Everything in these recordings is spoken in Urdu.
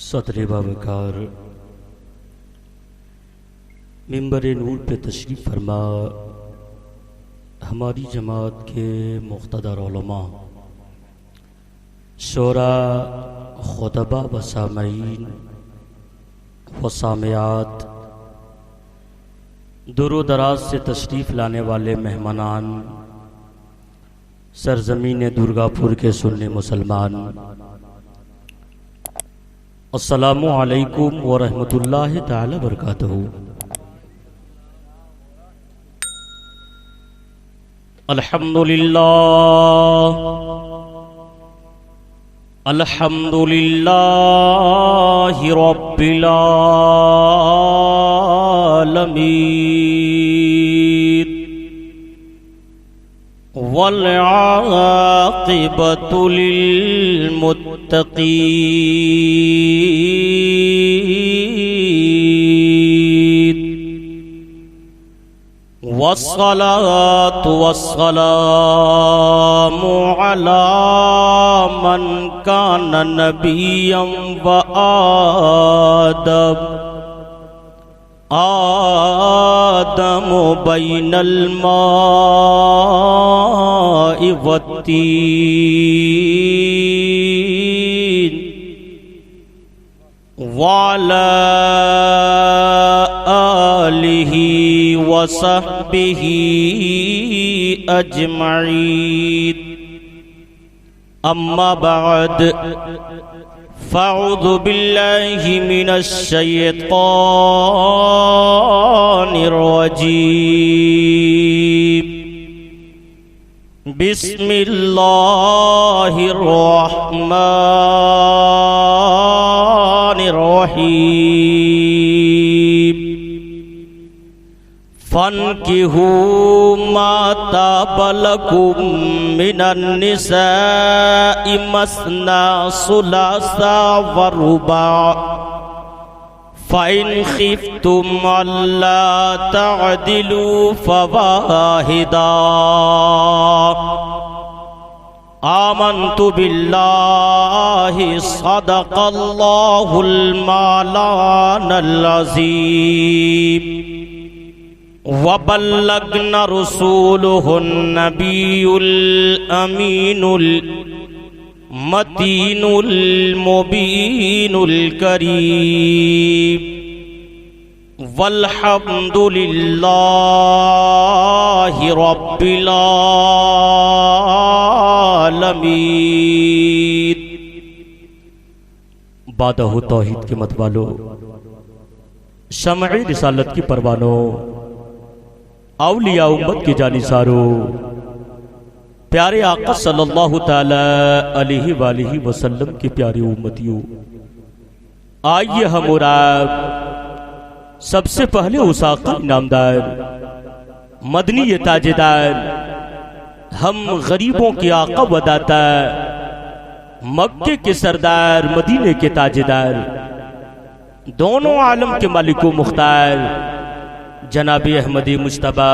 صدر باوقار منبر نور پہ تشریف فرما ہماری جماعت کے مقتدر علماء، شعراء، خطباء و سامعین و سامعات، دور و دراز سے تشریف لانے والے مہمانان، سرزمین درگا پور کے سنی مسلمان، السلام علیکم ورحمۃ اللہ تعالی وبرکاتہ۔ الحمد للہ رب العالمین والعاقبۃ للمتقین والصلاة والسلام على من كان نبيا آدم بين الماء والتين وعلى آله وصحبه أجمعين، أما بعد فأعوذ بالله من الشيطان الرجيم، بسم الله الرحمن الرحيم، فانكحوا ما طاب لكم من النساء مثنى ثلاث ورباع، فإن خفتم ألا تعدلوا فواحدا، آمنت بالله صدق الله المولانا العظيم، وبلغنا رسوله النبي الأمين المتين المبين الكريم، والحمد لله رب العالمين۔ بادہ توحید کے مت والو، شمع رسالت کی پروانوں، اولیاء امت کی جانثارو، پیارے آقا صلی اللہ تعالی علیہ وآلہ وسلم کی پیاری امتیوں، آئیے ہم اور آپ سب سے پہلے اس آقا نامدار مدنی تاجدار، ہم غریبوں کے آقا و داتا، مکے کے سردار، مدینے کے تاجدار، دونوں عالم کے مالک و مختار جناب احمدی مجتبی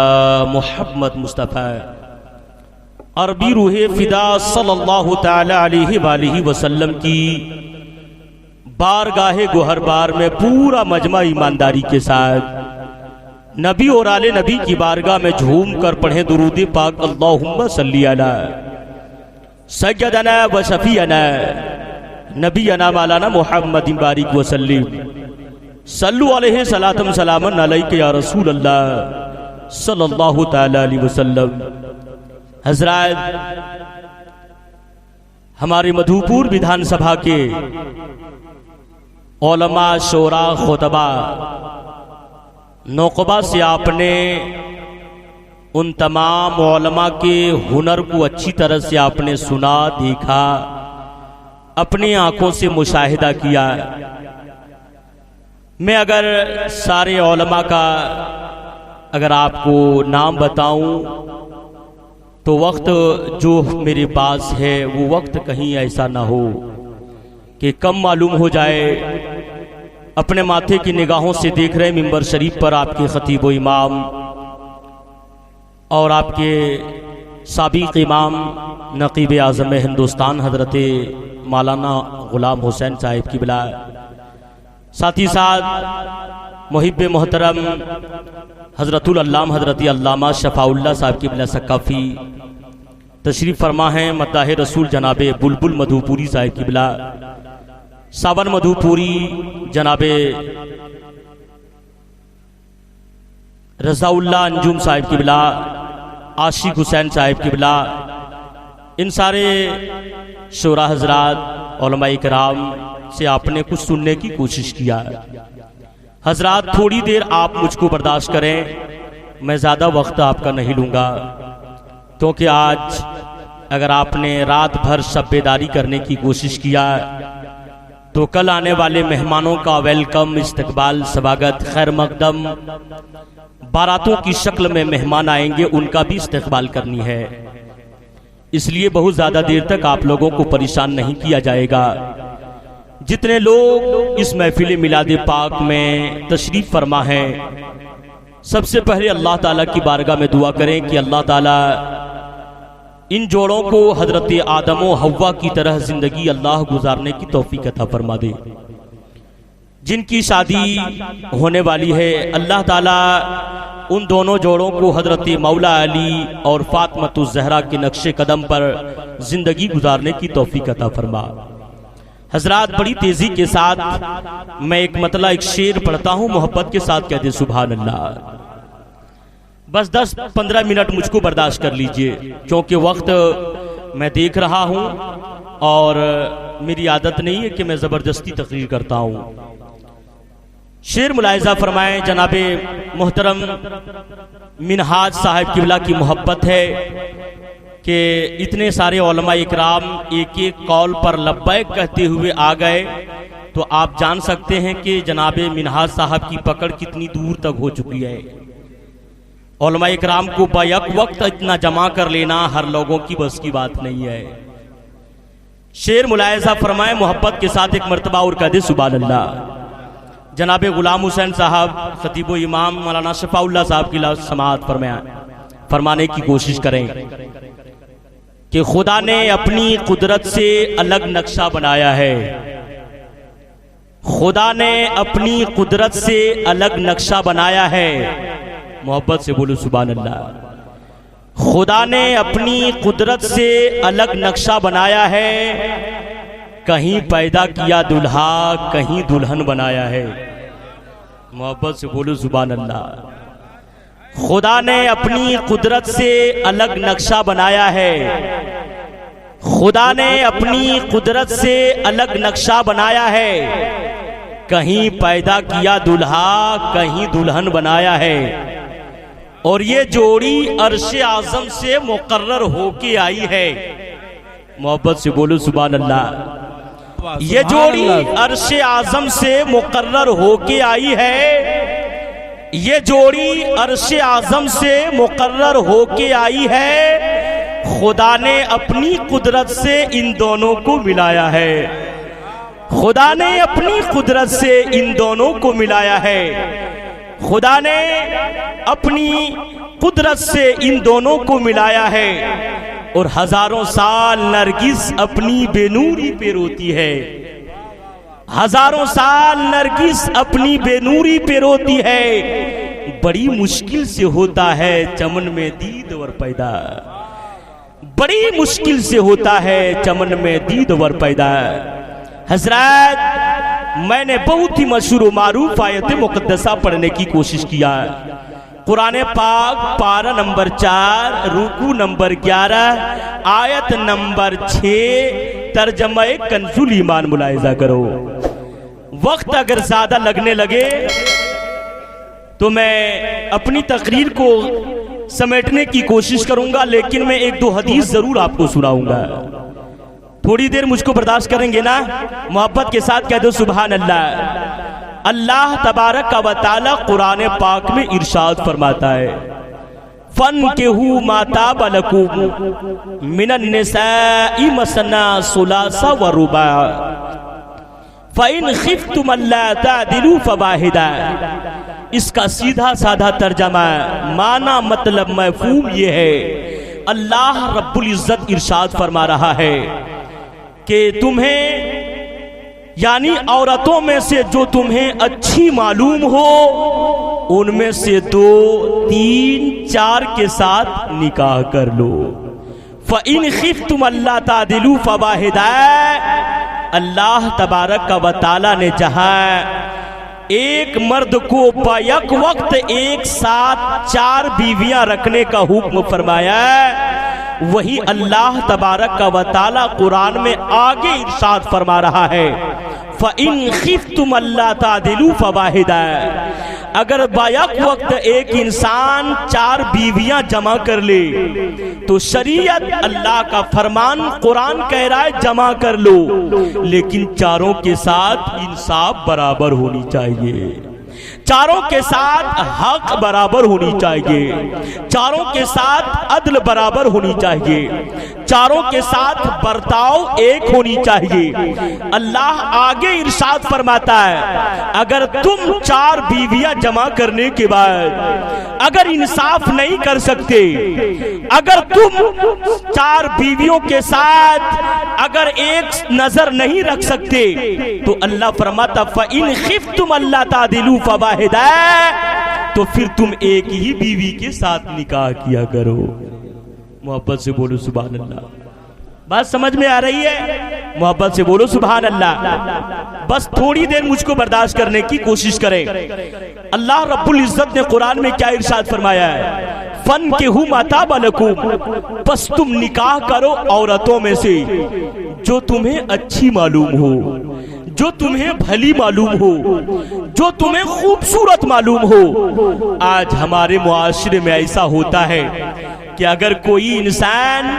محمد مصطفیٰ عربی روح فدا صلی اللہ تعالی علیہ وآلہ وسلم کی بارگاہ گوہر بار میں پورا مجمع ایمانداری کے ساتھ نبی اور آل نبی کی بارگاہ میں جھوم کر پڑھیں درود پاک، اللہم صلی علی سیدنا و شفیعنا نبینا مولانا محمد بارک وسلم، صلو علیہ صلاۃ سلام علیک یا رسول اللہ صلی اللہ تعالی علیہ وسلم۔ حضرات، ہمارے مدھوپور بدھان سبھا کے علماء، شعراء، خطباء، نقبہ سے آپ نے ان تمام علماء کے ہنر کو اچھی طرح سے آپ نے سنا، دیکھا، اپنی آنکھوں سے مشاہدہ کیا۔ میں اگر سارے علماء کا اگر آپ کو نام بتاؤں تو وقت جو میرے پاس ہے وہ وقت کہیں ایسا نہ ہو کہ کم معلوم ہو جائے۔ اپنے ماتھے کی نگاہوں سے دیکھ رہے منبر شریف پر آپ کے خطیب و امام اور آپ کے سابق امام نقیب اعظم ہندوستان حضرت مولانا غلام حسین صاحب کی بلا ساتھ ہی ساتھ محب محترم حضرت العلامہ حضرت علامہ شفاء اللہ صاحب قبلہ ثقافی تشریف فرما ہیں، مداح رسول جناب بلبل مدھو پوری صاحب قبلہ، ساون مدھو پوری جناب رضا اللہ انجم صاحب قبلہ، عاشق حسین صاحب قبلہ، ان سارے شورا حضرات علماء کرام سے آپ نے کچھ سننے کی کوشش کیا ہے۔ حضرات تھوڑی دیر آپ مجھ کو برداشت کریں، میں زیادہ وقت آپ کا نہیں لوں گا، کیونکہ آج اگر آپ نے رات بھر شب بیداری کرنے کی کوشش کیا تو کل آنے والے مہمانوں کا ویلکم، استقبال، سواگت، خیر مقدم، باراتوں کی شکل میں مہمان آئیں گے، ان کا بھی استقبال کرنی ہے۔ اس لیے بہت زیادہ دیر تک آپ لوگوں کو پریشان نہیں کیا جائے گا۔ جتنے لوگ اس محفل میلاد پاک میں تشریف فرما ہیں، سب سے پہلے اللہ تعالیٰ کی بارگاہ میں دعا کریں کہ اللہ تعالیٰ ان جوڑوں کو حضرت آدم و حوا کی طرح زندگی اللہ گزارنے کی توفیق عطا فرما دے۔ جن کی شادی ہونے والی ہے، اللہ تعالیٰ ان دونوں جوڑوں کو حضرت مولا علی اور فاطمۃ الزہرا کے نقش قدم پر زندگی گزارنے کی توفیق عطا فرما۔ حضرات بڑی تیزی کے ساتھ میں ایک مطلع، ایک شعر پڑھتا ہوں، محبت کے ساتھ کہہ دے سبحان اللہ۔ بس 10-15 منٹ مجھ کو برداشت کر لیجئے، کیونکہ وقت میں دیکھ رہا ہوں اور میری عادت نہیں ہے کہ میں زبردستی تقریر کرتا ہوں۔ شعر ملاحظہ فرمائیں، جناب محترم منہاج صاحب قبلہ کی محبت ہے کہ اتنے سارے علماء اکرام ایک ایک قول پر لبیک کہتے ہوئے آ گئے، تو آپ جان سکتے ہیں کہ جناب منہاج صاحب کی پکڑ کتنی دور تک ہو چکی ہے۔ علماء اکرام کو بیک وقت اتنا جمع کر لینا ہر لوگوں کی بس کی بات نہیں ہے۔ شعر ملاحظہ فرمائیں، محبت کے ساتھ ایک مرتبہ اور کہہ دے سبحان اللہ۔ جناب غلام حسین صاحب خطیب و امام مولانا شفاء اللہ صاحب کی سماعت فرمانے کی کوشش کریں کہ خدا نے اپنی قدرت سے الگ نقشہ بنایا ہے، خدا نے اپنی قدرت سے الگ نقشہ بنایا ہے۔ محبت سے بولو سبحان اللہ۔ خدا نے اپنی قدرت سے الگ نقشہ بنایا ہے، کہیں پیدا کیا دلہا، کہیں دلہن بنایا ہے۔ محبت سے بولو سبحان اللہ۔ خدا نے اپنی قدرت سے الگ نقشہ بنایا ہے، خدا نے اپنی قدرت سے الگ نقشہ بنایا ہے، کہیں پیدا کیا دلہا، کہیں دلہن بنایا ہے۔ اور یہ جوڑی عرش اعظم سے مقرر ہو کے آئی ہے۔ محبت سے بولو سبحان اللہ۔ یہ جوڑی عرش اعظم سے مقرر ہو کے آئی ہے، یہ جوڑی عرش اعظم سے مقرر ہو کے آئی ہے، خدا نے اپنی قدرت سے ان دونوں کو ملایا ہے، خدا نے اپنی قدرت سے ان دونوں کو ملایا ہے، خدا نے اپنی قدرت سے ان دونوں کو ملایا ہے۔ اور ہزاروں سال نرگس اپنی بے نوری پہ روتی ہے، ہزاروں سال نرگس اپنی بے نوری پہ روتی ہے، بڑی مشکل سے ہوتا ہے چمن میں دید ور پیدا، بڑی مشکل سے ہوتا ہے چمن میں دید ور پیدا۔ حضرات میں نے بہت ہی مشہور و معروف آیت مقدسہ پڑھنے کی کوشش کیا ہے۔ قرآن پاک پارہ نمبر 4 رکوع نمبر 11 آیت نمبر 6 ترجمہ کنز الایمان ملاحظہ کرو۔ وقت اگر زیادہ لگنے لگے تو میں اپنی تقریر کو سمیٹنے کی کوشش کروں گا، لیکن میں ایک دو حدیث ضرور آپ کو سناؤں گا۔ تھوڑی دیر مجھ کو برداشت کریں گے نا؟ محبت کے ساتھ کہہ دو سبحان اللہ۔ اللہ تبارک و تعالی قرآن پاک میں ارشاد فرماتا ہے، فَانْكِحُوا مَا طَابَ لَكُم مِّنَ النِّسَاءِ مَثْنَىٰ وَثُلَاثَ وَرُبَاعَ فَإِنْ خِفْتُمْ أَلَّا تَعْدِلُوا فَوَاحِدَةً۔ اس کا سیدھا سادھا ترجمہ معنی مطلب مفہوم یہ ہے، اللہ رب العزت ارشاد فرما رہا ہے کہ تمہیں یعنی عورتوں میں سے جو تمہیں اچھی معلوم ہو ان میں سے 2 3 4 کے ساتھ نکاح کر لو۔ فَإِنْ خِفْتُمْ أَلَّا تَعْدِلُوا فَوَاحِدَةً، اللہ تبارک و تعالی نے جہاں ایک مرد کو بیک وقت ایک ساتھ 4 بیویاں رکھنے کا حکم فرمایا ہے، وہی اللہ تبارک و تعالی قرآن میں آگے ارشاد فرما رہا ہے فَإِنْ خِفْتُمْ أَلَّا تَعْدِلُوا فَوَاحِدَةً، اگر بیک وقت ایک انسان 4 بیویاں جمع کر لے تو شریعت اللہ کا فرمان قرآن کہہ رہا ہے جمع کر لو، لیکن 4 کے ساتھ انصاف برابر ہونی چاہیے، 4 کے ساتھ حق برابر ہونی چاہیے، 4 کے ساتھ عدل برابر ہونی چاہیے، 4 کے ساتھ برتاؤ ایک ہونی چاہیے۔ اللہ آگے ارشاد فرماتا ہے اگر تم 4 بیویاں جمع کرنے کے بعد اگر انصاف نہیں کر سکتے، اگر تم 4 بیویوں کے ساتھ اگر ایک نظر نہیں رکھ سکتے تو اللہ فرماتا فَإِنْ خِفْتُمْ أَلَّا تَعْدِلُوا فَوَاحِدَةً، تو پھر تم ایک ہی بیوی کے ساتھ نکاح کیا کرو۔ محبت سے بولو سبحان اللہ۔ بات سمجھ میں آ رہی ہے؟ محبت سے بولو سبحان اللہ۔ بس تھوڑی دیر مجھ کو برداشت کرنے کی کوشش کریں۔ اللہ رب العزت نے قرآن میں کیا ارشاد فرمایا ہے؟ فَانْكِحُوا مَا طَابَ لَكُمْ، پس تم نکاح کرو عورتوں میں سے جو تمہیں اچھی معلوم ہو، جو تمہیں بھلی معلوم ہو، جو تمہیں خوبصورت معلوم ہو۔ آج ہمارے معاشرے میں ایسا ہوتا ہے کہ اگر کوئی انسان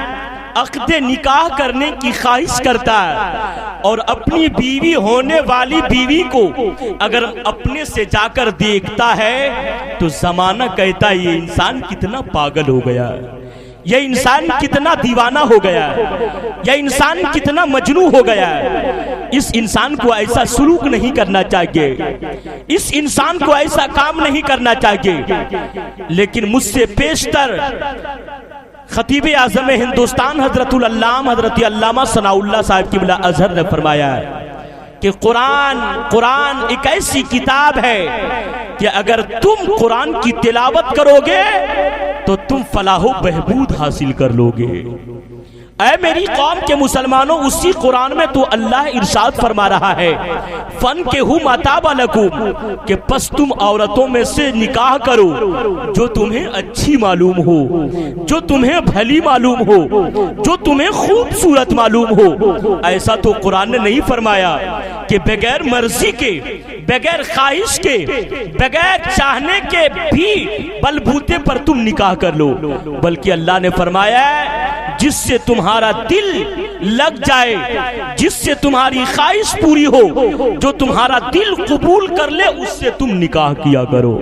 عقد نکاح کرنے کی خواہش کرتا ہے اور اپنی بیوی ہونے والی بیوی کو اگر اپنے سے جا کر دیکھتا ہے تو زمانہ کہتا ہے یہ انسان کتنا پاگل ہو گیا ہے، یہ انسان کتنا دیوانہ ہو گیا ہے، یہ انسان کتنا مجنون ہو گیا ہے۔ اس انسان کو ایسا سلوک نہیں کرنا چاہیے، اس انسان کو ایسا کام نہیں کرنا چاہیے۔ لیکن مجھ سے پیشتر خطیب اعظم ہندوستان حضرت علامہ ثناء اللہ صاحب قبلہ ازہر نے فرمایا ہے کہ قرآن ایک ایسی کتاب ہے کہ اگر تم قرآن کی تلاوت کرو گے تو تم فلاح و بہبود حاصل کر لو گے۔ اے میری قوم کے مسلمانوں، اسی قرآن میں تو اللہ ارشاد فرما رہا ہے فَانْكِحُوا مَا طَابَ لَكُمْ، کہ پس تم عورتوں میں سے نکاح کرو جو تمہیں اچھی معلوم ہو، جو تمہیں بھلی معلوم ہو، جو تمہیں خوبصورت معلوم ہو۔ ایسا تو قرآن نے نہیں فرمایا کہ بغیر مرضی کے، بغیر خواہش کے، بغیر چاہنے کے بھی بلبوتے پر تم نکاح کر لو، بلکہ اللہ نے فرمایا ہے جس سے تمہارا دل لگ جائے، جس سے تمہاری خواہش پوری ہو، جو تمہارا دل قبول کر لے، اس سے تم نکاح کیا کرو۔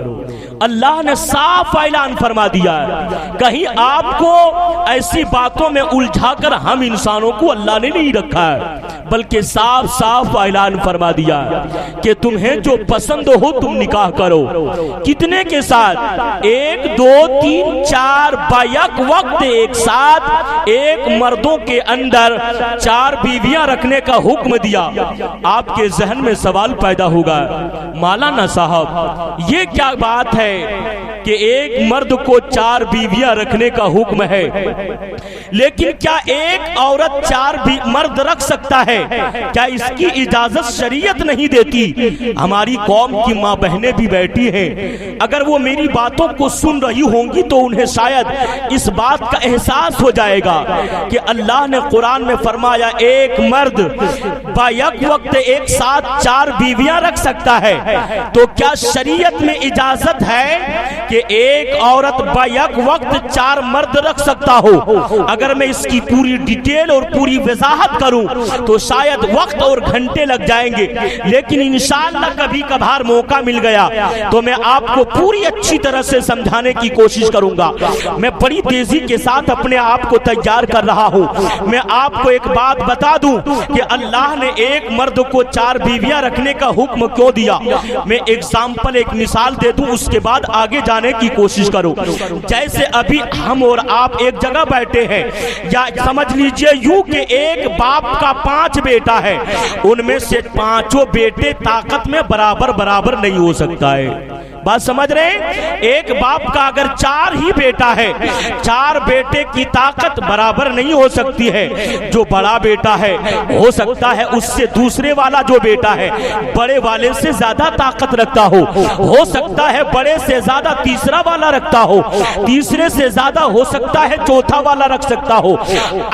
اللہ نے صاف اعلان فرما دیا ہے، کہیں آپ کو ایسی باتوں میں الجھا کر ہم انسانوں کو اللہ نے نہیں رکھا ہے، بلکہ صاف صاف اعلان فرما دیا ہے کہ تمہیں جو پسند ہو تم نکاح کرو۔ کتنے کے ساتھ؟ 1 2 3 4 بیک وقت ایک ساتھ ایک مردوں کے اندر 4 بیویاں رکھنے کا حکم دیا۔ آپ کے ذہن میں سوال پیدا ہوگا مولانا صاحب یہ کیا بات ہے کہ ایک مرد کو 4 بیویاں رکھنے کا حکم ہے، لیکن کیا ایک عورت 4 مرد رکھ سکتا ہے؟ کیا اس کی اجازت شریعت نہیں دیتی؟ ہماری قوم کی ماں بہنیں بھی بیٹھی ہیں، اگر وہ میری باتوں کو سن رہی ہوں گی تو انہیں شاید اس بات کا احساس ہو جائے گا کہ اللہ نے قرآن میں فرمایا ایک مرد بیک وقت ایک ساتھ 4 بیویاں رکھ سکتا ہے، تو کیا شریعت میں اجازت ہے کہ ایک عورت بیک وقت 4 مرد رکھ سکتا ہو؟ اگر میں اس کی پوری ڈیٹیل اور پوری وضاحت کروں تو شاید وقت اور گھنٹے لگ جائیں گے، لیکن انشاءاللہ کبھی کبھار موقع مل گیا تو میں آپ کو پوری اچھی طرح سے سمجھانے کی کوشش کروں گا۔ میں بڑی تیزی کے ساتھ اپنے آپ کو تیار کر رہا ہوں۔ میں آپ کو ایک بات بتا دوں کہ اللہ نے نے ایک مرد کو 4 بیویاں رکھنے کا حکم کیوں دیا؟ میں ایگزامپل ایک مثال دے دوں، اس کے بعد آگے جانے کی کوشش کرو۔ جیسے ابھی ہم اور آپ ایک جگہ بیٹھے ہیں، یا سمجھ لیجئے یوں کہ ایک باپ کا 5 بیٹا ہے، ان میں سے 5 بیٹے طاقت میں برابر نہیں ہو سکتا ہے۔ بات سمجھ رہے ہیں؟ ایک باپ کا اگر 4 ہی بیٹا ہے، 4 بیٹے کی طاقت برابر نہیں ہو سکتی ہے۔ جو بڑا بیٹا ہے ہو سکتا ہے اس سے دوسرے والا جو بیٹا ہے بڑے والے سے زیادہ طاقت رکھتا ہو سکتا ہے بڑے سے زیادہ تیسرا والا رکھتا ہو، تیسرے سے زیادہ ہو سکتا ہے چوتھا والا رکھ سکتا ہو۔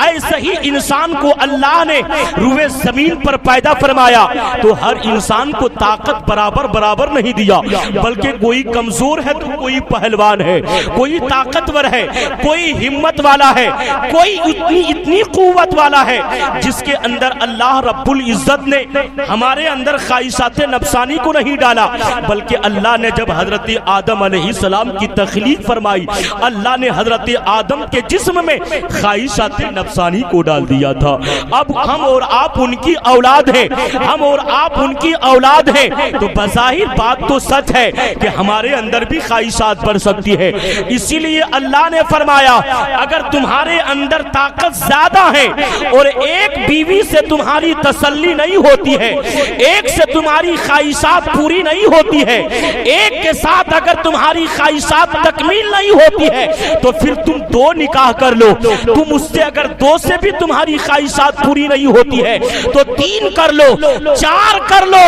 ایسے ہی انسان کو اللہ نے روئے زمین پر پیدا فرمایا تو ہر انسان کو طاقت برابر نہیں دیا، بلکہ کوئی کمزور ہے تو کوئی پہلوان ہے، کوئی طاقتور ہے، کوئی ہمت والا ہے، کوئی اتنی قوت والا ہے جس کے اندر اللہ رب العزت نے ہمارے اندر خواہشات نفسانی کو نہیں ڈالا، بلکہ اللہ نے جب حضرت آدم علیہ السلام کی تخلیق فرمائی، اللہ نے حضرت آدم کے جسم میں خواہشات نفسانی کو ڈال دیا تھا۔ اب ہم اور آپ ان کی اولاد ہیں، ہم اور آپ ان کی اولاد ہیں، تو بظاہر بات تو سچ ہے کہ ہمارے اندر بھی خواہشات بڑھ سکتی ہے۔ اسی لیے اللہ نے فرمایا اگر تمہارے اندر طاقت زیادہ ہے اور ایک بیوی سے تمہاری تسلی نہیں ہوتی ہے، ایک سے تمہاری خواہشات پوری نہیں ہوتی ہے، ایک کے ساتھ اگر تمہاری خواہشات تکمیل نہیں ہوتی ہے تو پھر تم 2 نکاح کر لو۔ تم اس سے اگر 2 سے بھی تمہاری خواہشات پوری نہیں ہوتی ہے تو 3 کر لو، 4 کر لو،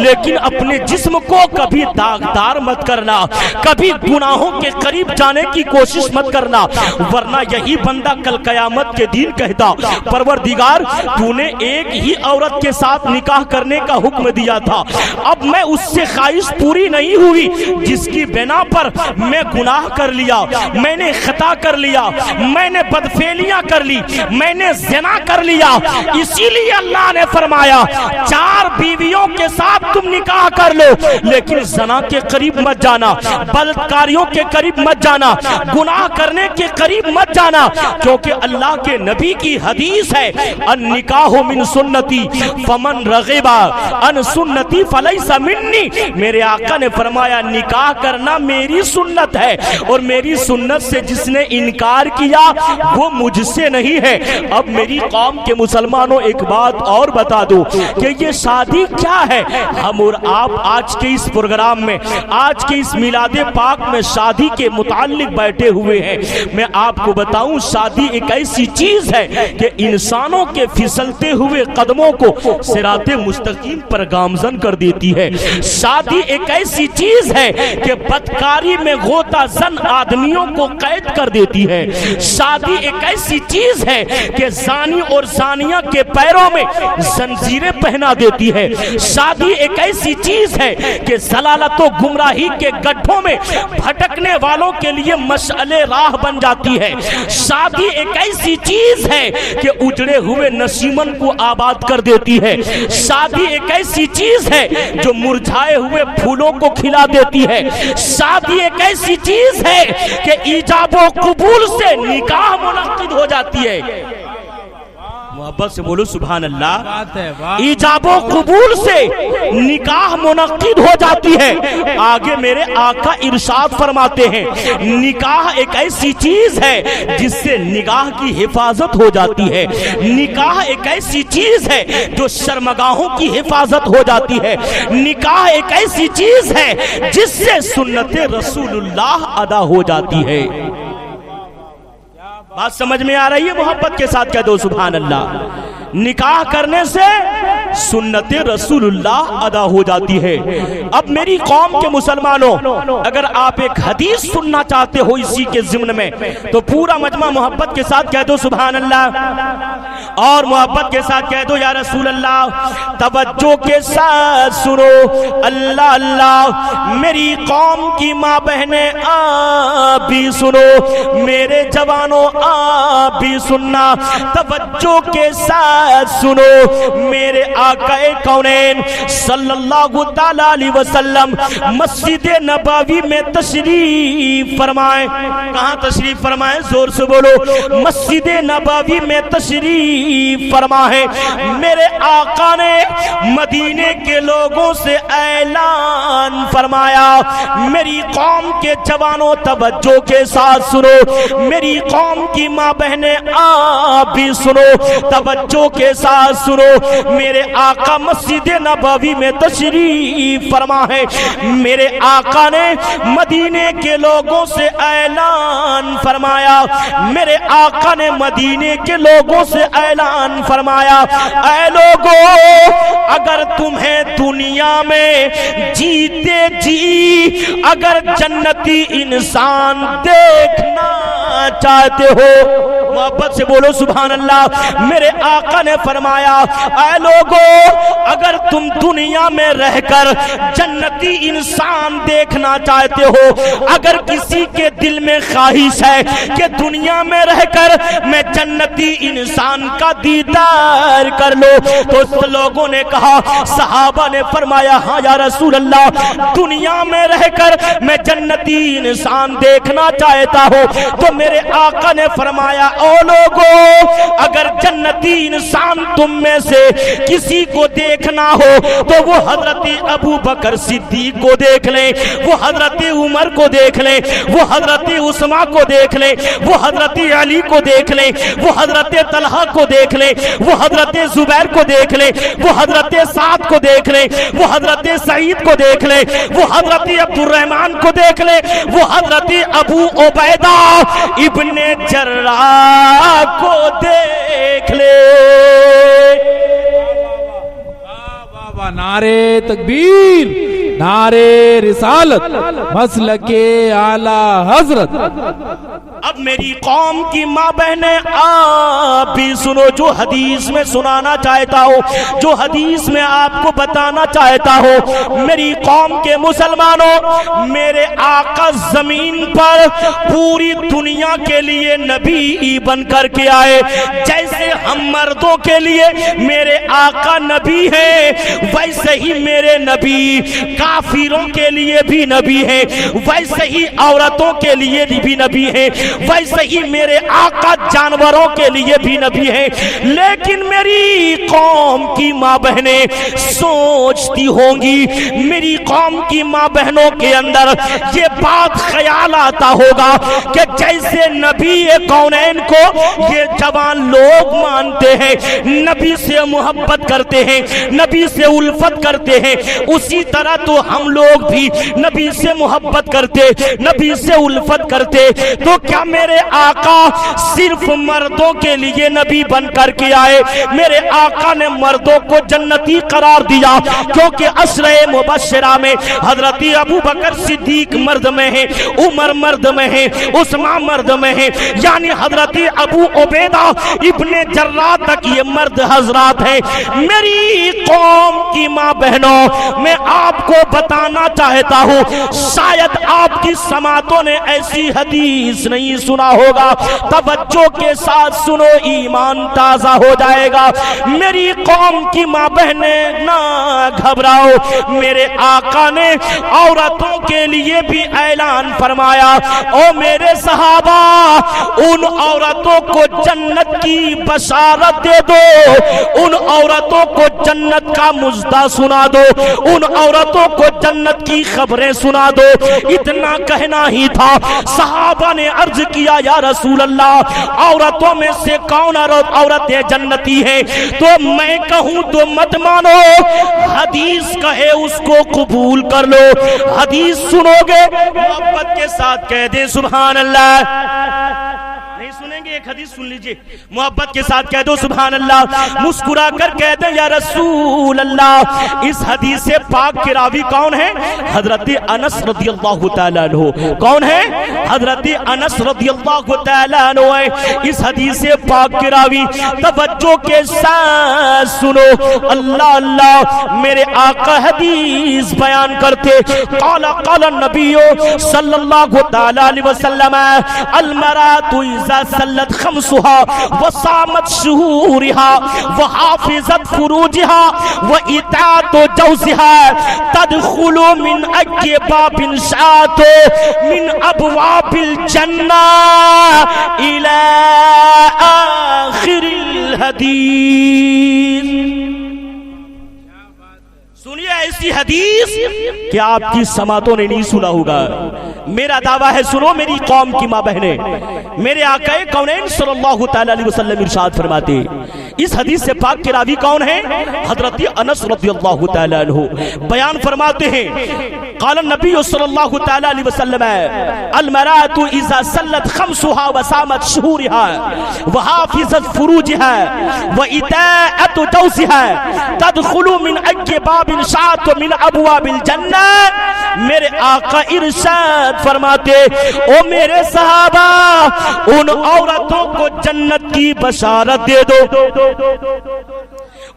لیکن اپنے جسم کو کبھی داغدار مت کرنا، کبھی گناہوں کے قریب جانے کی کوشش مت کرنا، ورنہ یہی بندہ کل قیامت کے دن کہتا پروردگار تو نے ایک ہی عورت کے ساتھ نکاح کرنے کا حکم دیا تھا، اب میں اس سے خواہش پوری نہیں ہوئی، جس کی بنا پر میں گناہ کر لیا، میں نے خطا کر لیا، میں نے بدفعلیاں کر لی، میں نے زنا کر لیا۔ اسی لیے اللہ نے فرمایا 4 بیویوں کے ساتھ تم نکاح کر لو، لیکن زنا کے قریب مت جانا، بدکاریوں کے قریب مت جانا، گناہ کرنے کے قریب مت جانا، کیونکہ اللہ کے نبی کی حدیث ہے النکاح من سنتی فمن رغب عن سنتی فلیس منی۔ میرے آقا نے فرمایا نکاح کرنا میری سنت ہے، اور میری سنت سے جس نے انکار کیا وہ مجھ سے نہیں ہے۔ اب میری قوم کے مسلمانوں ایک بات اور بتا دو کہ یہ شادی کیا ہے؟ ہم اور آپ آج کے اس پروگرام میں، آج کے اس میلاد پاک میں شادی کے متعلق بیٹھے ہوئے ہیں۔ میں آپ کو بتاؤں شادی ایک ایسی چیز ہے کہ انسانوں کے پھسلتے ہوئے قدموں کو صراط مستقیم پر گامزن کر دیتی ہے۔ شادی ایک ایسی چیز ہے کہ بدکاری میں غوطہ زن آدمیوں کو قید کر دیتی ہے۔ شادی ایک ایسی چیز ہے کہ زانی اور زانیہ کے پیروں میں زنجیریں پہنا دیتی ہے۔ شادی ایک ایسی چیز ہے کہ ضلالت و گمراہی کے گڈھوں میں بھٹکنے والوں کے لیے مشعل راہ بن جاتی ہے۔ شادی ایک ایسی چیز ہے کہ اجڑے ہوئے نشیمن کو آباد کر دیتی ہے۔ شادی ایک ایسی چیز ہے جو مرجھائے ہوئے پھولوں کو کھلا دیتی ہے۔ شادی ایک ایسی چیز ہے کہ ایجاب و قبول سے نکاح منعقد ہو جاتی ہے۔ محبت سے بولو سبحان اللہ۔ ایجاب و قبول سے نکاح منعقد ہو جاتی ہے۔ آگے میرے آقا ارشاد فرماتے ہیں نکاح ایک ایسی چیز ہے جس سے نگاہ کی حفاظت ہو جاتی ہے۔ نکاح ایک ایسی چیز ہے جو شرمگاہوں کی حفاظت ہو جاتی ہے۔ نکاح ایک ایسی چیز ہے جس سے سنت رسول اللہ ادا ہو جاتی ہے۔ بات سمجھ میں آ رہی ہے؟ محبت کے ساتھ کہہ دو سبحان اللہ۔ نکاح کرنے سے سنت رسول اللہ ادا ہو جاتی ہے۔ اب میری قوم کے مسلمانوں اگر آپ ایک حدیث سننا چاہتے ہو اسی کے ضمن میں تو پورا مجمع محبت کے ساتھ کہہ دو سبحان اللہ، اور محبت کے ساتھ کہہ دو یا رسول اللہ۔ توجہ کے ساتھ سنو اللہ اللہ، میری قوم کی ماں بہنیں آپ بھی سنو، میرے جوانوں آپ بھی سننا توجہ کے ساتھ سنو۔ میرے آقا کونین صلی اللہ تعالی علیہ وسلم مسجد نبوی میں تشریف فرمائے۔ کہاں تشریف فرمائے؟ زور سے بولو۔ مسجد نبوی میں تشریف تشریف فرما ہے۔ میرے آقا نے مدینے کے لوگوں سے اعلان فرمایا، میری قوم کے جوانوں توجہ کے ساتھ سنو، میری قوم کی ماں بہنیں آپ بھی سنو، توجہ کے ساتھ سنو۔ میرے آقا مسجد نبوی میں تشریف فرما ہے، میرے آقا نے مدینے کے لوگوں سے اعلان فرمایا، میرے آقا نے مدینے کے لوگوں سے اعلان فرمایا، اے لوگو اگر تمہیں دنیا میں جیتے جی اگر جنتی انسان دیکھنا چاہتے ہو، محبت سے بولو سبحان اللہ۔ میرے آقا نے فرمایا، اے لوگو اگر تم دنیا میں رہ کر جنتی انسان دیکھنا چاہتے ہو، اگر کسی کے دل میں خواہش ہے کہ دنیا میں رہ کر میں جنتی انسان کا دیدار کر لو، تو اس لوگوں نے کہا، صحابہ نے فرمایا ہاں یا رسول اللہ، دنیا میں رہ کر میں جنتی انسان دیکھنا چاہتا ہوں۔ تو میرے آقا نے فرمایا، او لوگو اگر جنتی انسان تم میں سے کسی کو دیکھنا ہو تو وہ حضرت ابو بکر صدیق کو دیکھ لیں، وہ حضرت عمر کو دیکھ لیں، وہ حضرت عثمان کو دیکھ لیں، وہ حضرت علی کو دیکھ لیں، وہ حضرت طلحہ کو دیکھ لیں، وہ حضرت زبیر کو دیکھ لیں، وہ حضرت سعد کو دیکھ لیں، وہ حضرت سعید کو دیکھ لیں، وہ حضرت عبد الرحمن کو دیکھ لیں، وہ حضرت ابو عبیدہ ابن جراح کو دیکھ لے۔ نعرے تکبیر، نعرے رسالت، مسلک اعلی حضرت۔ اب میری قوم کی ماں بہنیں آپ بھی سنو، جو حدیث میں سنانا چاہتا ہو، جو حدیث میں آپ کو بتانا چاہتا ہو، میری قوم کے مسلمانوں، میرے آقا زمین پر پوری دنیا کے لیے نبی بن کر کے آئے۔ جیسے ہم مردوں کے لیے میرے آقا نبی ہیں، ویسے ہی میرے نبی کافروں کے لیے بھی نبی ہیں، ویسے ہی عورتوں کے لیے بھی نبی ہیں، ویسے ہی میرے آقا جانوروں کے لیے بھی نبی ہیں۔ لیکن میری قوم کی ماں بہنیں سوچتی ہوں گی، میری قوم کی ماں بہنوں کے اندر یہ بات خیال آتا ہوگا کہ جیسے نبی کونین کو یہ جوان لوگ مانتے ہیں، نبی سے محبت کرتے ہیں، نبی سے الفت کرتے ہیں، اسی طرح تو ہم لوگ بھی نبی سے محبت کرتے، نبی سے الفت کرتے۔ تو کیا میرے آقا صرف مردوں کے لیے نبی بن کر کے آئے؟ میرے آقا نے مردوں کو جنتی قرار دیا، کیونکہ عشرہ مبشرہ میں حضرت ابو بکر صدیق مرد میں ہیں، عمر مرد میں ہیں، عثمان مرد میں ہیں، یعنی حضرت ابو عبیدہ ابن جراح تک یہ مرد حضرات ہیں۔ میری قوم کی ماں بہنوں، میں آپ کو بتانا چاہتا ہوں، شاید آپ کی سماعتوں نے ایسی حدیث نہیں سنا ہوگا، توجہ کے ساتھ سنو، ایمان تازہ ہو جائے گا۔ میری قوم کی ماں بہنیں نہ گھبراؤ، میرے آقا نے عورتوں کے لیے بھی اعلان فرمایا، او میرے صحابہ ان عورتوں کو جنت کی بشارت دے دو، ان عورتوں کو جنت کا مژدہ سنا دو، ان عورتوں کو جنت کی خبریں سنا دو۔ اتنا کہنا ہی تھا، صحابہ نے عرض کیا یا رسول اللہ عورتوں میں سے کون عورتیں جنتی ہیں؟ تو میں کہوں تو مت مانو، حدیث کہے اس کو قبول کر لو۔ حدیث سنو گے محبت کے ساتھ کہہ دے سبحان اللہ۔ نہیں سنیں گے؟ ایک حدیث سن لیجئے، محبت کے ساتھ کہہ دو سبحان اللہ، مسکرا کر کہہ دیں یا رسول اللہ۔ اس حدیث پاک کے راوی کون ہیں؟ حضرت انس رضی اللہ تعالیٰ عنہ۔ کون ہیں؟ حضرت انس رضی اللہ تعالیٰ عنہ ہیں اس حدیث پاک کے راوی۔ توجہ کے ساتھ سنو، اللہ اللہ، میرے آقا حدیث بیان کرتے، قال النبی صلی اللہ تعالیٰ علیہ وسلم، المرأة اذا سلت خمسها وصامت شهورها وحافظت فروجها وإطاعت جوزها تدخل من أي باب شاءت من أبواب ابواب الجنہ الی آخر الحدیث. سنیے ایسی حدیث کہ آپ کی سماعتوں نے نہیں سنا ہوگا. میرا دعویٰ ہے، سنو میری قوم کی ماں بہنیں، میرے آقا کونین صلی اللہ تعالی علیہ وسلم ارشاد فرماتے، اس حدیث سے پاک کے راوی کون ہیں؟ حضرت انس رضی اللہ تعالی عنہ بیان فرماتے ہیں، قال النبی صلی اللہ تعالی علیہ وسلم المرأة اذا صلت خمسها وصامت شهورها وحافظت فروجها وإتاءت جوزها تدخل من أي باب شاءت من ابواب الجنہ. میرے آقا ارشاد فرماتے، او میرے صحابہ ان عورتوں کو جنت کی بشارت دے دو،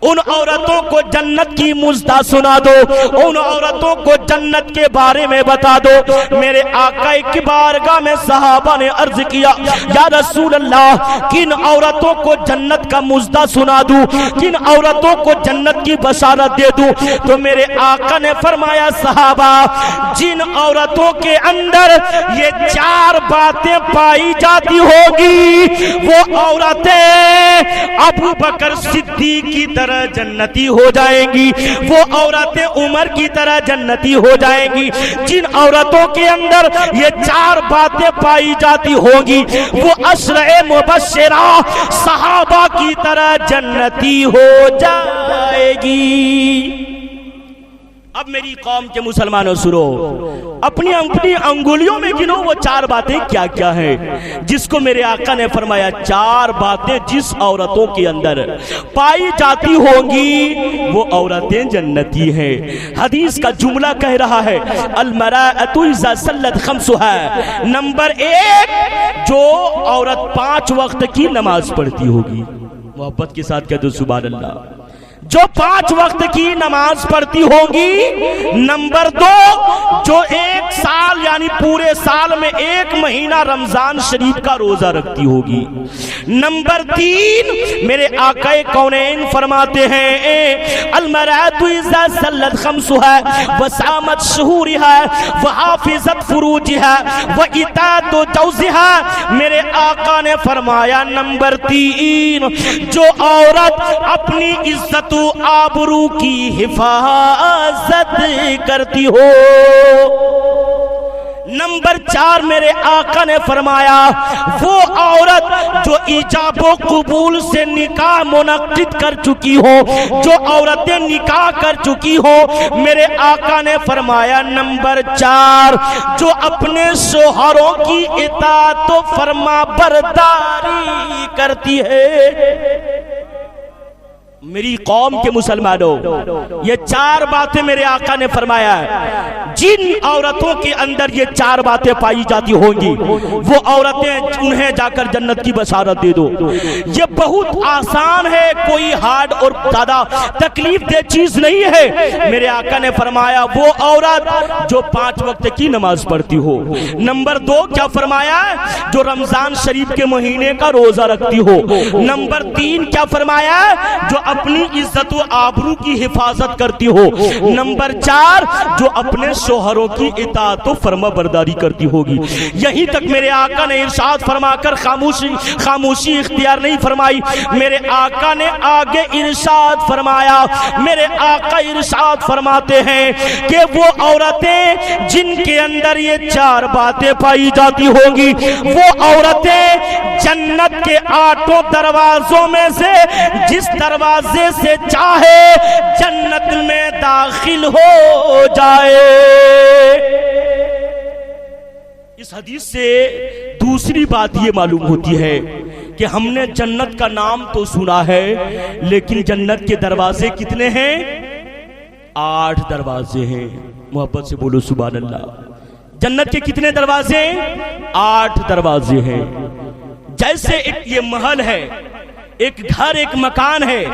ان عورتوں کو جنت کی مژدہ سنا دو، ان عورتوں کو جنت کے بارے میں بتا دو. میرے آقا کی بارگاہ میں صحابہ نے عرض کیا، یا رسول اللہ کن عورتوں کو جنت کا مژدہ سنا دوں، کن عورتوں کو جنت کی بشارت دے دوں؟ تو میرے آقا نے فرمایا، صحابہ جن عورتوں کے اندر یہ 4 باتیں پائی جاتی ہوگی وہ عورتیں ابو بکر صدیق کی طرح جنتی ہو جائیں گی، وہ عورتیں عمر کی طرح جنتی ہو جائیں گی. جن عورتوں کے اندر یہ 4 باتیں پائی جاتی ہوں گی وہ عشرہ مبشرہ صحابہ کی طرح جنتی ہو جائے گی. اب میری قوم کے مسلمانوں سنو، اپنی انگلیوں میں گنو وہ 4 باتیں کیا کیا ہیں جس کو میرے آقا نے فرمایا 4 باتیں جس عورتوں کے اندر پائی جاتی ہوں گی وہ عورتیں جنتی ہیں. حدیث کا جملہ کہہ رہا ہے المرأة اذا صلت خمسها. نمبر 1 جو عورت 5 وقت کی نماز پڑھتی ہوگی، محبت کے ساتھ کہہ دو سبحان اللہ، جو 5 وقت کی نماز پڑھتی ہوگی. نمبر 2 جو 1 سال یعنی پورے سال میں 1 مہینہ رمضان شریف کا روزہ رکھتی ہوگی. نمبر 3 میرے آقا کونین فرماتے ہیں المرأة اذا صلت خمسها وصامت شهورها وحافظت فروجها وإتاءت جوزها. میرے آقا نے فرمایا نمبر 3 جو عورت اپنی عزت آبرو کی حفاظت کرتی ہو. نمبر 4 میرے آقا نے فرمایا وہ عورت جو ایجاب و قبول سے نکاح منعقد کر چکی ہو، جو عورتیں نکاح کر چکی ہو. میرے آقا نے فرمایا نمبر 4 جو اپنے شوہروں کی اطاعت و فرما برداری کرتی ہے. میری قوم کے مسلمانوں یہ 4 باتیں میرے آقا نے فرمایا ہے جن عورتوں کے اندر یہ 4 باتیں پائی جاتی ہوں گی وہ عورتیں انہیں جا کر جنت کی بشارت دے دو. یہ بہت آسان ہے، کوئی ہارڈ اور زیادہ تکلیف دہ چیز نہیں ہے. میرے آقا نے فرمایا وہ عورت جو 5 وقت کی نماز پڑھتی ہو. نمبر 2 کیا فرمایا؟ جو رمضان شریف کے مہینے کا روزہ رکھتی ہو. نمبر 3 کیا فرمایا؟ جو اپنی عزت و آبرو کی حفاظت کرتی ہو. نمبر 4 جو اپنے شوہروں کی اطاعت و فرما برداری کرتی ہوگی. یہیں تک میرے آقا نے ارشاد فرما کر خاموشی اختیار نہیں فرمائی. میرے آقا نے آگے ارشاد فرمایا، میرے آقا ارشاد فرماتے ہیں کہ وہ عورتیں جن کے اندر یہ 4 باتیں پائی جاتی ہوں گی وہ عورتیں جنت کے 8 دروازوں میں سے جس دروازے سے چاہے جنت میں داخل ہو جائے. اس حدیث سے دوسری بات یہ معلوم ہوتی ہے کہ ہم نے جنت کا نام تو سنا ہے لیکن جنت کے دروازے کتنے ہیں؟ 8 دروازے ہیں. محبت سے بولو سبحان اللہ. جنت کے کتنے دروازے ہیں؟ 8 دروازے ہیں. جیسے ایک یہ محل ہے، ایک گھر ایک مکان ہے،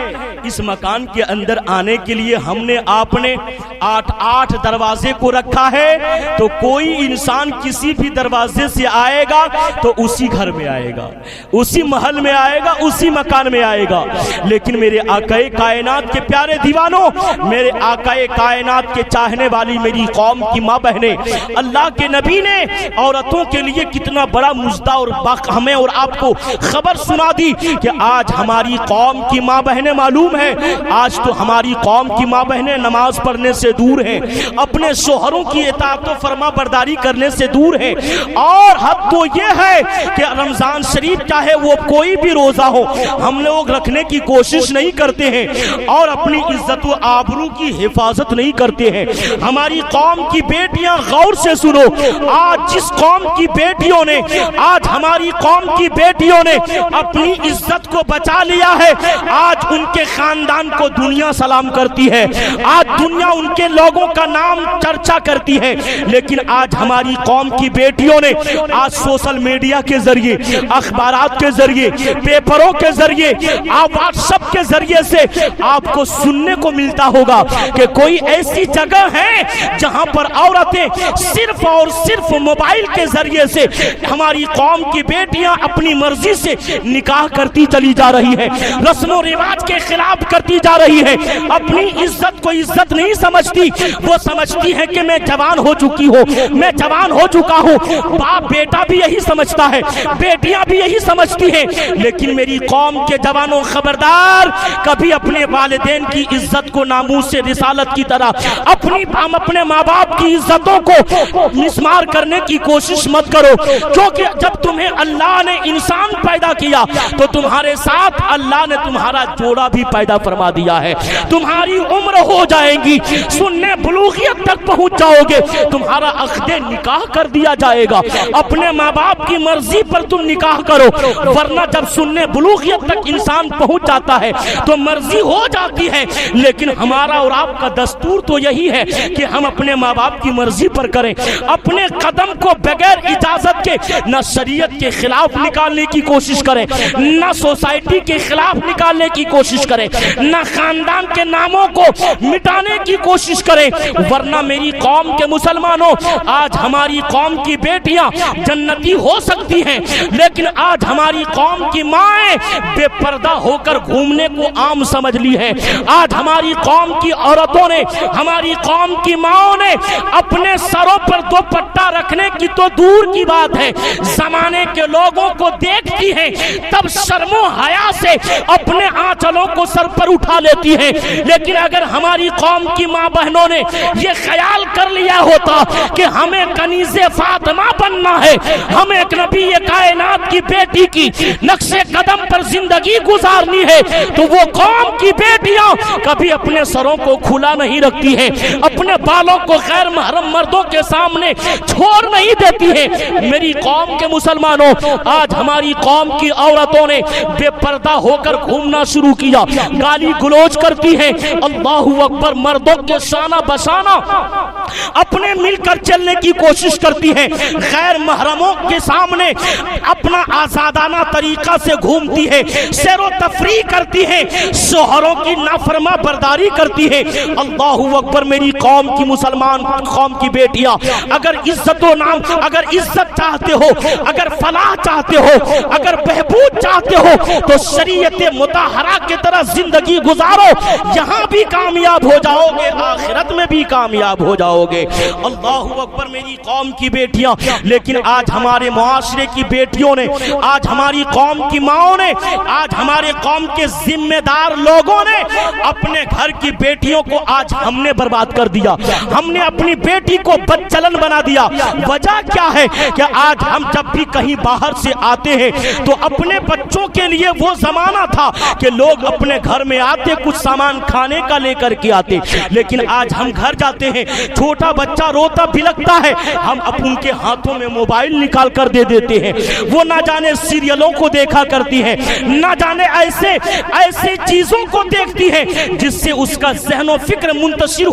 اس مکان کے اندر آنے کے لیے ہم نے آپ نے 8 دروازے کو رکھا ہے، تو کوئی انسان کسی بھی دروازے سے آئے گا تو اسی گھر میں آئے گا، اسی محل میں آئے گا، اسی مکان میں آئے گا۔ لیکن میرے آقا کائنات کے پیارے دیوانوں، میرے آقا کائنات کے چاہنے والی میری قوم کی ماں بہنیں، اللہ کے نبی نے عورتوں کے لیے کتنا بڑا مژدہ اور ہمیں اور آپ کو خبر سنا دی کہ آج ہماری قوم کی ماں بہنیں معلوم ہے، آج تو ہماری قوم کی ماں بہنیں نماز پڑھنے سے دور ہیں، اپنے شوہروں کی اطاعت و فرما برداری کرنے سے دور ہیں، اور حد تو یہ ہے کہ رمضان شریف چاہے وہ کوئی بھی روزہ ہو، ہم لوگ رکھنے کی کوشش نہیں کرتے ہیں اور اپنی عزت و آبرو کی حفاظت نہیں کرتے ہیں۔ ہماری قوم کی بیٹیاں غور سے سنو، آج جس قوم کی بیٹیوں نے، آج ہماری قوم کی بیٹیوں نے اپنی عزت کو بچا لیا ہے، آج ان کے خاندان کو دنیا سلام کرتی ہے، آج دنیا ان کے لوگوں کا نام چرچا کرتی ہے۔ لیکن آج ہماری قوم کی بیٹیوں نے آج سوشل میڈیا کے ذریعے، اخبارات کے ذریعے، پیپروں کے ذریعے، واٹس ایپ کے ذریعے سے آپ کو سننے کو ملتا ہوگا کہ کوئی ایسی جگہ ہے جہاں پر عورتیں صرف اور صرف موبائل کے ذریعے سے، ہماری قوم کی بیٹیاں اپنی مرضی سے نکاح کرتی چلی جا رہی ہے، رسم و رواج کے خلاف کرتی جا رہی ہے، اپنی عزت کو عزت نہیں سمجھتی، وہ سمجھتی ہے کہ میں جوان ہو چکی ہوں، میں جوان ہو چکا ہوں۔ باپ بیٹا بھی یہی سمجھتا ہے، بیٹیاں بھی یہی سمجھتی ہیں۔ لیکن میری قوم کے جوانوں خبردار، کبھی اپنے والدین کی عزت کو ناموس سے رسالت کی طرح اپنے ماں باپ کی عزتوں کو مسمار کرنے کی کوشش مت کرو، کیونکہ جب تمہیں اللہ نے انسان پیدا کیا تو تمہارے ساتھ اللہ نے تمہارا جوڑا بھی پیدا فرما دیا ہے۔ تمہاری عمر ہو جائیں گی، سننے بلوغیت تک پہنچ جاؤ گے، تمہارا عقد نکاح کر دیا جائے گا، اپنے ماں باپ کی مرضی پر تم نکاح کرو، ورنہ جب سننے بلوغیت تک انسان پہنچ جاتا ہے تو مرضی ہو جاتی ہے۔ لیکن ہمارا اور آپ کا دستور تو یہی ہے کہ ہم اپنے ماں باپ کی مرضی پر کریں، اپنے قدم کو بغیر اجازت کے نہ شریعت کے خلاف نکالنے کی کوشش کریں، نہ سوسائٹی کے خلاف نکالنے کی کوشش کریں، نہ خاندان کے ناموں کو مٹانے کی کوشش کریں، ورنہ میری قوم کے مسلمانوں، آج ہماری قوم کی بیٹیاں جنتی ہو سکتی ہیں، لیکن آج ہماری قوم کی مائیں بے پردہ ہو کر گھومنے کو عام سمجھ لی ہے۔ آج ہماری قوم کی عورتوں نے، ہماری قوم کی ماؤں نے اپنے سروں پر دوپٹہ رکھنے کی تو دور کی بات ہے، زمانے کے لوگوں کو دیکھتی ہیں تب شرم و حیا سے اپنے آنچلوں کو سر پر اٹھا لیتی ہیں۔ لیکن اگر ہماری قوم کی ماں بہنوں نے یہ خیال کر لیا ہوتا کہ ہمیں کنیز فاطمہ بننا ہے، ہمیں ایک نبی کائنات کی بیٹی کی نقش قدم پر زندگی گزارنی ہے، تو وہ قوم کی بیٹیاں کبھی اپنے سروں کو کھلا نہیں رکھتی ہیں، اپنے بالوں کو غیر محرم مردوں کے سامنے چھوڑ نہیں دیتی ہیں۔ میری قوم کے مسلمانوں، آج ہماری قوم کی عورتوں نے بے پردہ ہو کر گھومنا شروع کیا، گالی گلوچ کرتی ہیں، اللہ اکبر، مردوں کے شانہ بشانہ اپنے مل کر چلنے کی کوشش کرتی ہیں، غیر محرموں کے سامنے اپنا آزادانہ طریقہ سے گھومتی ہے، سیر و تفریح کرتی ہے، شوہروں کی نافرما برداری کرتی ہے۔ اللہ اکبر، میری قوم کی مسلمان قوم کی بیٹیاں، اگر عزت و نام، اگر عزت چاہتے ہو، اگر فلاح چاہتے ہو، اگر بہبود چاہتے ہو تو شریعت مطہرہ کی طرح زندگی گزارو، یہاں بھی کامیاب ہو جاؤ گے، آخرت میں بھی کامیاب ہو جاؤ گے۔ اللہ اکبر، میری قوم کی بیٹیاں، لیکن آج ہمارے معاشرے کی بیٹیوں نے، آج ہماری قوم کی ماؤں نے، آج ہمارے قوم کے ذمہ دار لوگوں نے اپنے گھر کی بیٹیوں کو آج ہم نے برباد کر دیا، ہم نے اپنی بیٹی کو بدچلن بنا دیا۔ وجہ کیا ہے کہ آج ہم جب بھی کہیں باہر سے آتے ہیں تو اپنے بچوں کے لیے وہ زمانہ تھا کہ لوگ اپنے گھر میں آتے، کچھ سامان کھانے کا لے کر کے آتے، لیکن آج ہم گھر جاتے ہیں، چھوٹا بچہ روتا بلکتا ہے ہم ان کے ہاتھوں میں موبائل نکال کر دے دیتے ہیں، وہ نہ جانے سیریلوں کو دیکھا کرتی ہے، نہ جانے ایسے چیزوں کو دیکھتی ہے جس سے اس کا ذہن و فکر منتشر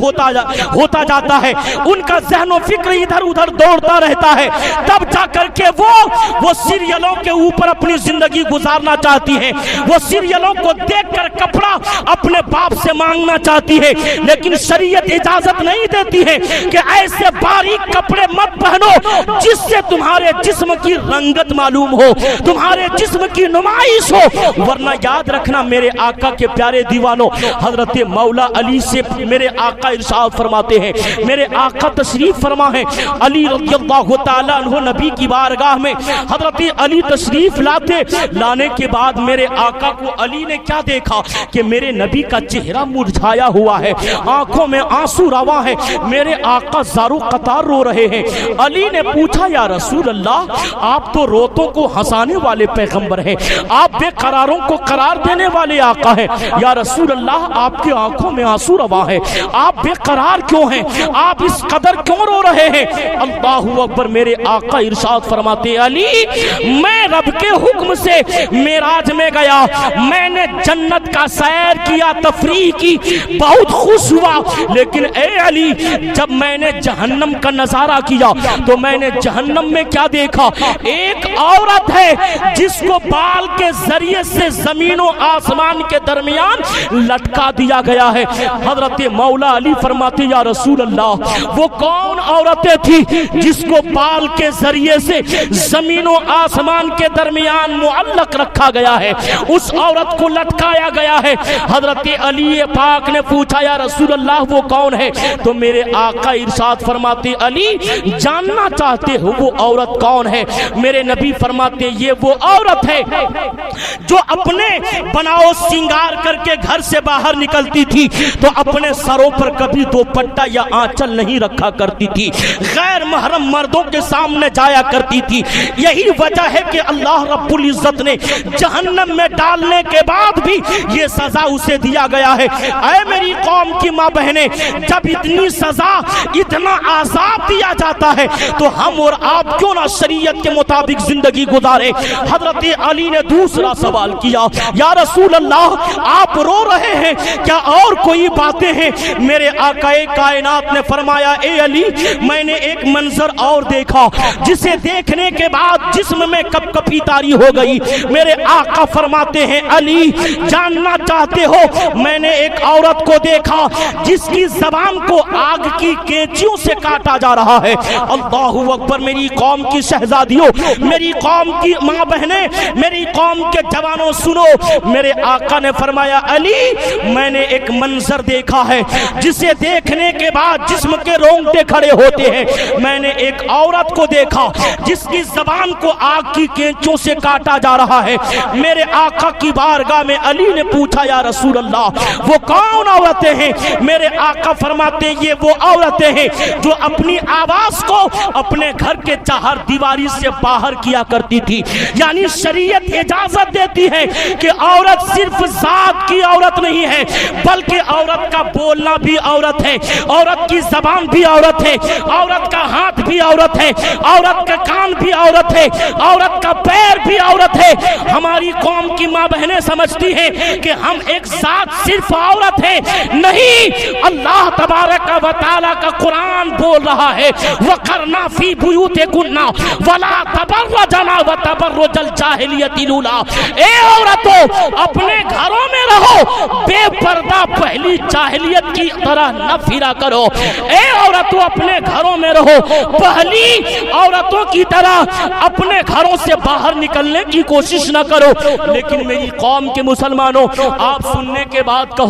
ہوتا جاتا ہے، ان کا ذہن و فکر ادھر ادھر دوڑتا رہتا ہے، تب جا کر کے وہ سیریلوں کے اوپر اپنی زندگی گزارنا چاہتی ہے، وہ سیریلوں کو دیکھ کر کپڑا اپنے باپ سے مانگنا چاہتی ہے، لیکن شریعت اجازت نہیں دیتی ہے کہ ایسے باریک کپڑے مت پہنو جس سے تمہارے جسم کی رنگت معلوم ہو، تمہارے جسم کی نمائش ہو، ورنہ یاد رکھنا میرے آقا کے پیارے دیوانوں، حضرت مولا علی سے میرے آقا ارشاد فرماتے ہیں، میرے آقا تشریف فرما ہے، علی رضی اللہ تعالیٰ عنہ نبی کی بارگاہ میں حضرت علی تشریف لانے کے بعد میرے آقا کو علی نے کیا دیکھا کہ میرے نبی کا چہرہ مرجھایا ہوا ہے، آنکھوں میں آنسو رواں ہے، میرے آقا زارو قطار رو رہے ہیں۔ علی نے پوچھا یا رسول اللہ آپ تو روتوں کو ہنسانے والے پیغمبر ہیں، آپ بے قراروں کو قرار دینے والے آقا ہیں، یا رسول اللہ آپ کی آنکھوں میں آنسو رواں ہے، آپ بے قرار کیوں ہیں، آپ اس قدر کیوں رو رہے ہیں؟ اللہ اکبر، میرے آقا ارشاد فرماتے علی میں رب کے حکم سے معراج میں گیا، میں نے جنت کا سیر کیا، تفریح کی، بہت خوش ہوا، لیکن اے علی جب میں نے جہنم کا نظارہ کیا تو میں نے جہنم میں کیا دیکھا، ایک عورت ہے جس کو بال کے ذریعے سے زمین و آسمان کے درمیان لٹکا دیا گیا ہے۔ حضرت مولا علی فرماتے یا رسول اللہ وہ کون عورتیں تھی جس کو بال کے ذریعے سے زمین و آسمان کے درمیان معلق رکھا گیا ہے، اس عورت کو لٹکایا گیا ہے؟ حضرت علی پاک نے پوچھا یا رسول اللہ وہ کون ہے؟ تو میرے آقا ارشاد فرماتے علی جاننا چاہتے ہو وہ عورت کون ہے؟ میرے نبی فرماتے یہ وہ عورت ہے جو اپنے بناؤ سنگار کر کے گھر سے باہر نکلتی تھی تو اپنے سروں پر کبھی دوپٹہ یا آنچل نہیں رکھا کرتی تھی، غیر محرم مردوں کے سامنے جایا کرتی تھی۔ یہی وجہ ہے کہ اللہ رب العزت نے جہنم میں ڈالنے کے بعد بھی یہ سزا اسے دیا گیا ہے۔ اے میری قوم کی ماں بہنیں، جب اتنی سزا اتنا عذاب دیا جاتا ہے تو ہم اور آپ کیوں نہ شریعت کے مطابق زندگی گزارے؟ حضرت علی نے دوسرا سوال کیا یا رسول اللہ آپ رو رہے ہیں، کیا اور کوئی باتیں ہیں؟ میرے آقا کائنات نے فرمایا اے علی میں نے ایک منظر اور دیکھا جسے دیکھنے کے بعد جسم میں کپ کپی تاری ہو گئی۔ میرے آقا فرماتے ہیں علی جاننا چاہتے ہو میں نے ایک عورت کو دیکھا جس کی زبان کو آگ کی کینچیوں سے کاٹا جا رہا ہے۔ اللہ اکبر، میری قوم کی شہزادیوں، میری قوم کی ماں بہنیں، میری قوم کے جوانوں سنو، میرے آقا نے فرمایا علی میں نے ایک منظر دیکھا ہے جسے دیکھنے کے بعد جسم کے رونگٹے کھڑے ہوتے ہیں۔ میں نے ایک عورت کو دیکھا جس کی زبان کو آگ کی کینچوں سے کاٹا جا رہا ہے۔ میرے آقا کی بارگاہ میں علی نے پوچھا یا رسول اللہ وہ کون عورتیں ہیں؟ میرے آقا فرماتے ہیں یہ وہ عورتیں ہیں جو اپنی آواز کو اپنے گھر کے چہار دیواری سے باہر کیا کرتی تھی۔ یعنی شریعت اجازت دیتی ہے کہ عورت صرف ذات کی عورت نہیں ہے بلکہ عورت کا بولنا بھی عورت ہے، عورت کی زبان بھی عورت ہے، عورت کا ہاتھ بھی عورت ہے، عورت کا کان بھی عورت ہے، عورت کا پیر بھی عورت ہے۔ ہماری قوم کی ماں بہنیں سمجھتی ہیں کہ ہم ایک ذات صرف عورت ہے، نہیں، اللہ تبارک و تعالی کا قرآن بول رہا ہے وَقَرْنَا فِي بُيُوتِكُنَّ وَلَا تَبَرَّجْنَا وَتَبَرُّجَ الْجَاهِلِيَّةِ الْأُولَىٰ۔ اے عورتوں اپنے گھروں میں رہو، بے پردہ پہلی جاہلیت کی طرح نہ پھرا کرو۔ اے عورتوں اپنے گھروں میں رہو، پہلی عورتوں کی طرح اپنے گھروں سے باہر نکلنے کی کوشش نہ کرو۔ لیکن میری قوم کے مسلمانوں آپ سننے کے بعد کہو